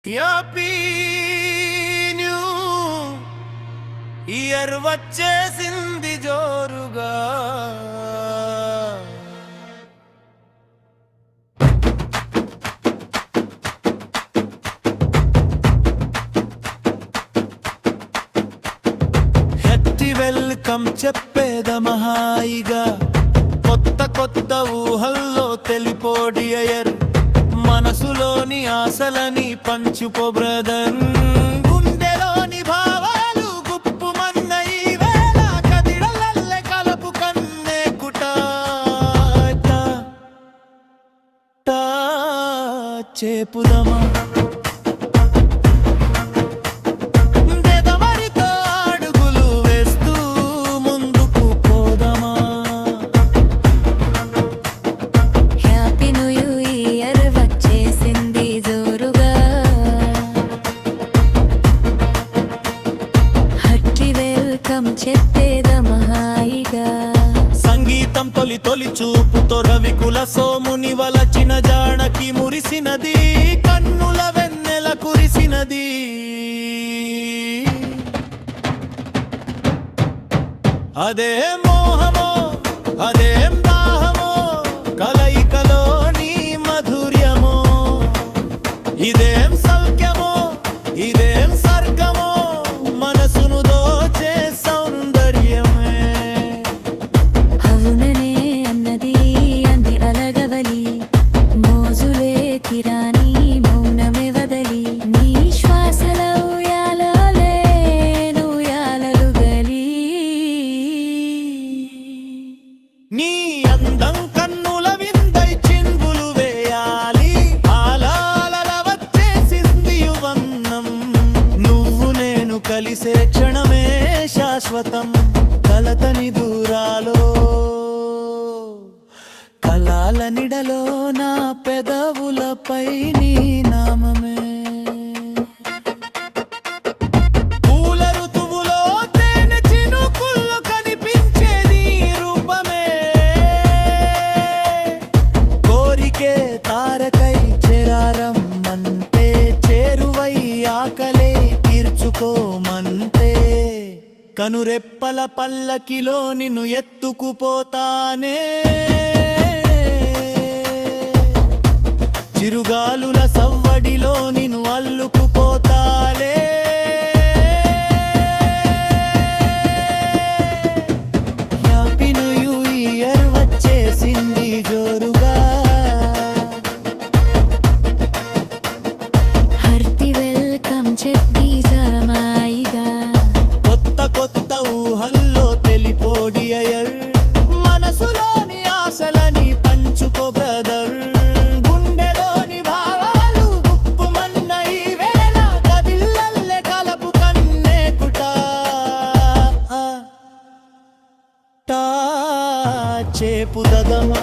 Happy new year వచ్చేసింది జోరుగా. Happy welcome చెప్పేదమ హాయిగా, కొత్త కొత్త ఊహల్లో తెలిపోడి అయ్యర్, మనసులోని ఆశలని పంచుకో బ్రదర్. గుండెలోని భావాలు గుప్పుమన్న ఈ వేళ కదిడలల్లె కలపు కన్నే కుటాట చేపుదమా సంగీతం తొలి తొలి చూపుతో రవికుల సోముని వలచిన జానకి మురిసినది, కన్నుల వెన్నెల కురిసినది. అదేం మోహమో అదేం దాహమో, కలయికలోని మధుర్యమో, ఇదేం సౌఖ్యమో ఇదేం స్వర్గమో, మనసును దోచే సౌందర్యమే. అవుననే అన్నది అంది అలగవలి, మోజులే కిరాని మౌనమే వదలి, నీ శ్వాసల ఉయ్యాలలే నుయ్యాలలుగలి. నీ అందం కన్నుల విందై చిందులు వేయాలి, ఆలాలల వచ్చేసింది యువన్నం. నువ్వు నేను కలిసే క్షణమే శాశ్వతం, కలతని దూరాలో కలాల నిడలో నా పెదవులపై నీ నామమే. పూల ఋతువులో తేనె చినుకుల్లో కనిపించేది రూపమే, కోరికే తారకై చెరారమ్మంటే, చేరువై ఆకలే తీర్చుకోమంటే, కనురెప్పల పల్లకిలో నిన్ను ఎత్తుకుపోతానే, చిరుగాలుల సవ్వడిలో నిన్ను అల్లుకుపోతాలే. హ్యాపీ న్యూ ఇయర్ వచ్చేసింది జోరుగా. హార్టీ వెల్కమ్ చెప్పి జమాయిగా, కొత్త కొత్త ఊహల్లో తెలిపోడి అయ్యర్, మనసులోని ఆశలని పంచుకో బ్రదర్. గుండెలోని భావాలు గుప్పుమన్న ఈ వేళ కదిల్లల్లె కలపు కన్నే కుటా చేపుదగమా.